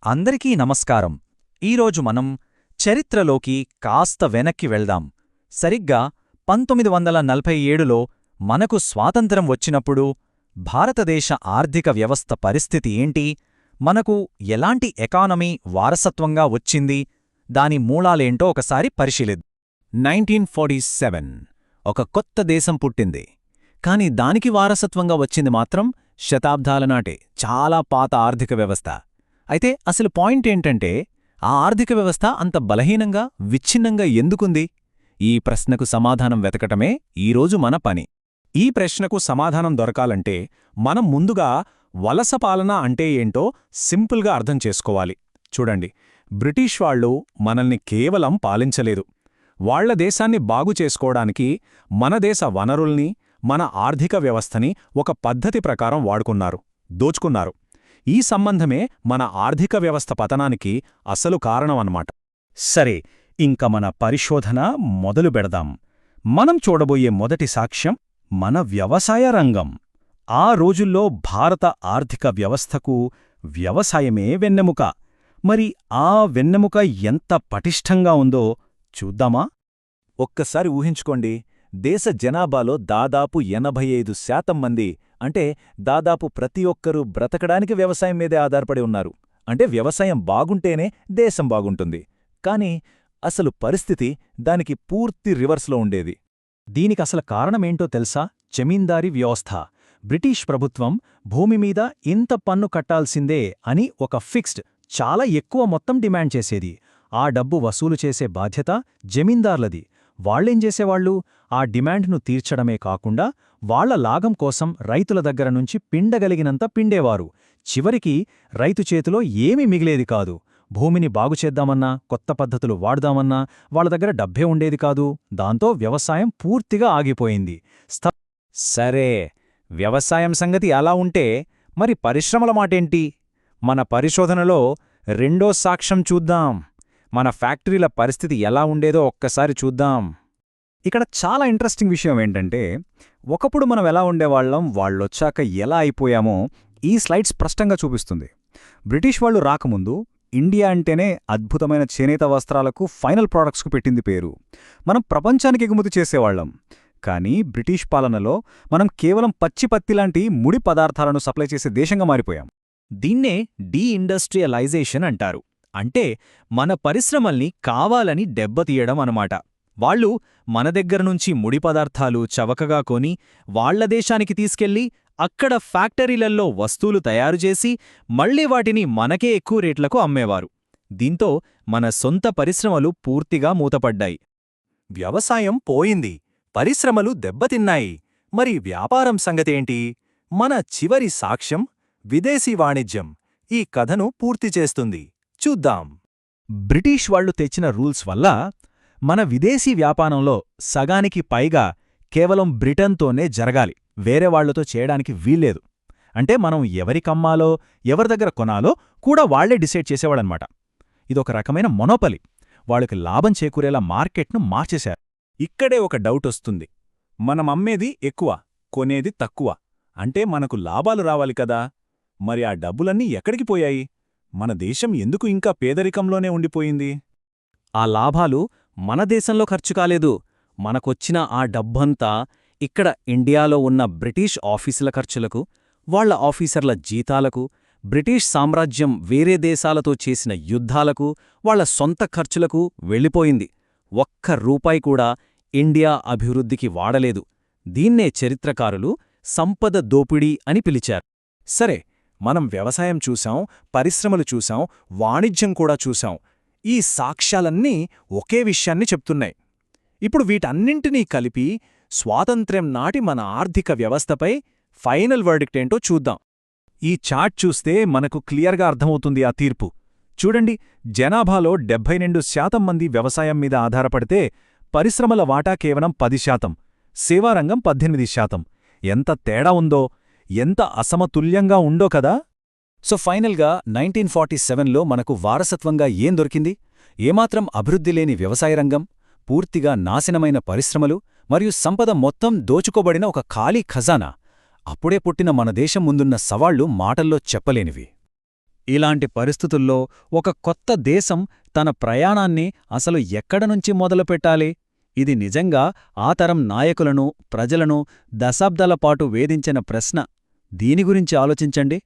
అందరికీ నమస్కారం. ఈరోజు మనం చరిత్రలోకి కాస్త వెనక్కి వెళ్దాం. సరిగ్గా 1947లో మనకు స్వాతంత్రం వచ్చినప్పుడు భారతదేశ ఆర్థిక వ్యవస్థ పరిస్థితి ఏంటి, మనకు ఎలాంటి ఎకానమీ వారసత్వంగా వచ్చింది, దాని మూలాలేంటో ఒకసారి పరిశీలిద్దాం. 1947 ఒక కొత్త దేశం పుట్టింది. కాని దానికి వారసత్వంగా వచ్చింది మాత్రం శతాబ్దాల నాటి చాలా పాత ఆర్థిక వ్యవస్థ. అయితే అసలు పాయింట్ ఏంటంటే, ఆ ఆర్థిక వ్యవస్థ అంత బలహీనంగా విచ్ఛిన్నంగా ఎందుకుంది? ఈ ప్రశ్నకు సమాధానం వెతకటమే ఈరోజు మన పని. ఈ ప్రశ్నకు సమాధానం దొరకాలంటే మనం ముందుగా వలస పాలన అంటే ఏంటో సింపుల్గా అర్థం చేసుకోవాలి. చూడండి, బ్రిటిష్ వాళ్ళు మనల్ని కేవలం పాలించలేదు. వాళ్ల దేశాన్ని బాగు చేసుకోవడానికి మన దేశ వనరుల్ని, మన ఆర్థిక వ్యవస్థని ఒక పద్ధతి ప్రకారం వాడుకున్నారు, దోచుకున్నారు. ఈ సంబంధమే మన ఆర్థిక వ్యవస్థ పతనానికి అసలు కారణమన్నమాట. సరే, ఇంక మన పరిశోధన మొదలు పెడదాం. మనం చూడబోయే మొదటి సాక్ష్యం మన వ్యవసాయ రంగం. ఆ రోజుల్లో భారత ఆర్థిక వ్యవస్థకు వ్యవసాయమే వెన్నెముక. మరి ఆ వెన్నెముక ఎంత పటిష్టంగా ఉందో చూద్దామా? ఒక్కసారి ఊహించుకోండి, దేశ జనాభాలో దాదాపు 85% మంది, అంటే దాదాపు ప్రతి ఒక్కరూ బ్రతకడానికి వ్యవసాయం మీదే ఆధారపడి ఉన్నారు. అంటే వ్యవసాయం బాగుంటేనే దేశం బాగుంటుంది. కాని అసలు పరిస్థితి దానికి పూర్తి రివర్స్లో ఉండేది. దీనికసలు కారణమేంటో తెలుసా? జమీందారీ వ్యవస్థ. బ్రిటిష్ ప్రభుత్వం భూమిమీద ఇంత పన్ను కట్టాల్సిందే అని ఒక ఫిక్స్డ్, చాలా ఎక్కువ మొత్తం డిమాండ్ చేసేది. ఆ డబ్బు వసూలు చేసే బాధ్యత జమీందార్లది. వాళ్లేం చేసేవాళ్లు? ఆ డిమాండ్ను తీర్చడమే కాకుండా వాళ్ల లాభం కోసం రైతుల దగ్గర నుంచి పిండగలిగినంత పిండేవారు. చివరికి రైతు చేతిలో ఏమీ మిగిలేది కాదు. భూమిని బాగుచేద్దామన్నా, కొత్త పద్ధతులు వాడదామన్నా వాళ్ల దగ్గర డబ్బే ఉండేది కాదు. దాంతో వ్యవసాయం పూర్తిగా ఆగిపోయింది. సరే, వ్యవసాయం సంగతి అలా ఉంటే మరి పరిశ్రమల మాటేంటి? మన పరిశోధనలో రెండో సాక్ష్యం చూద్దాం. మన ఫ్యాక్టరీల పరిస్థితి ఎలా ఉండేదో ఒక్కసారి చూద్దాం. ఇక్కడ చాలా ఇంట్రెస్టింగ్ విషయం ఏంటంటే, ఒకప్పుడు మనం ఎలా ఉండేవాళ్లం, వాళ్ళొచ్చాక ఎలా అయిపోయామో ఈ స్లైడ్ స్పష్టంగా చూపిస్తుంది. బ్రిటిష్ వాళ్ళు రాకముందు ఇండియా అంటేనే అద్భుతమైన చేనేత వస్త్రాలకు, ఫైనల్ ప్రాడక్ట్స్కు పెట్టింది పేరు. మనం ప్రపంచానికి ఎగుమతి చేసేవాళ్లం. కానీ బ్రిటిష్ పాలనలో మనం కేవలం పచ్చిపత్తిలాంటి ముడి పదార్థాలను సప్లై చేసే దేశంగా మారిపోయాం. దీన్నే డీఇండస్ట్రియలైజేషన్ అంటారు. అంటే మన పరిశ్రమల్ని కావాలని దెబ్బతీయడం అనమాట. వాళ్ళు మన దగ్గరనుంచి ముడి పదార్థాలు చవకగా కొని వాళ్ల దేశానికి తీసుకెళ్లి అక్కడ ఫ్యాక్టరీలల్లో వస్తువులు తయారుచేసి మళ్లీ వాటిని మనకే ఎక్కువ రేట్లకు అమ్మేవారు. దీంతో మన సొంత పరిశ్రమలు పూర్తిగా మూతపడ్డాయి. వ్యవసాయం పోయింది, పరిశ్రమలు దెబ్బతిన్నాయి. మరి వ్యాపారం సంగతేంటి? మన చివరి సాక్ష్యం విదేశీ వాణిజ్యం ఈ కథను పూర్తి చేస్తుంది. చూద్దాం. బ్రిటిష్ వాళ్లు తెచ్చిన రూల్స్ వల్ల మన విదేశీ వ్యాపారంలో సగానికి పైగా కేవలం బ్రిటన్తోనే జరగాలి, వేరే వాళ్లతో చేయడానికి వీల్లేదు. అంటే మనం ఎవరికమ్మాలో, ఎవరి దగ్గర కొనాలో కూడా వాళ్లే డిసైడ్ చేసేవాడనమాట. ఇదొక రకమైన మొనోపలి. వాళ్ళకి లాభం చేకూరేలా మార్కెట్ను మార్చేశారు. ఇక్కడే ఒక డౌటొస్తుంది. మనం అమ్మేది ఎక్కువ, కొనేది తక్కువ. అంటే మనకు లాభాలు రావాలి కదా. మరి ఆ డబ్బులన్నీ ఎక్కడికి పోయాయి? మన దేశం ఎందుకు ఇంకా పేదరికంలోనే ఉండిపోయింది? ఆ లాభాలు మన దేశంలో ఖర్చు కాలేదు. మనకొచ్చిన ఆ డబ్బంతా ఇక్కడ ఇండియాలో ఉన్న బ్రిటిష్ ఆఫీసుల ఖర్చులకు, వాళ్ల ఆఫీసర్ల జీతాలకు, బ్రిటిష్ సామ్రాజ్యం వేరే దేశాలతో చేసిన యుద్ధాలకు, వాళ్ల సొంత ఖర్చులకు వెళ్ళిపోయింది. ఒక్క రూపాయి కూడా ఇండియా అభివృద్ధికి వాడలేదు. దీన్నే చరిత్రకారులు సంపద దోపిడీ అని పిలిచారు. సరే, మనం వ్యవసాయం చూశాం, పరిశ్రమలు చూశాం, వాణిజ్యం కూడా చూశాం. ఈ సాక్ష్యాలన్నీ ఒకే విషయాన్ని చెప్తున్నాయి. ఇప్పుడు వీటన్నింటినీ కలిపి స్వాతంత్ర్యం నాటి మన ఆర్థిక వ్యవస్థపై ఫైనల్ వర్డిక్ట్ ఏంటో చూద్దాం. ఈ చార్ట్ చూస్తే మనకు క్లియర్గా అర్థమవుతుంది ఆ తీర్పు. చూడండి, జనాభాలో 72% మంది వ్యవసాయం మీద ఆధారపడితే పరిశ్రమల వాటా కేవలం 10%, సేవారంగం 18%. ఎంత తేడా ఉందో, ఎంత అసమతుల్యంగా ఉందో కదా. సో ఫైనల్గా 1947లో మనకు వారసత్వంగా ఏం దొరికింది? ఏమాత్రం అభివృద్ధి లేని వ్యవసాయ రంగం, పూర్తిగా నాశనమైన పరిశ్రమలు మరియు సంపద మొత్తం దోచుకోబడిన ఒక ఖాళీ ఖజానా. అప్పుడే పుట్టిన మన దేశం ముందున్న సవాళ్లు మాటల్లో చెప్పలేనివి. ఇలాంటి పరిస్థితుల్లో ఒక కొత్త దేశం తన ప్రయాణాన్ని అసలు ఎక్కడ నుంచి మొదలుపెట్టాలి? ఇది నిజంగా ఆ తరం నాయకులను, ప్రజలను దశాబ్దాల పాటు వేధించిన ప్రశ్న. దీని గురించి ఆలోచించండి.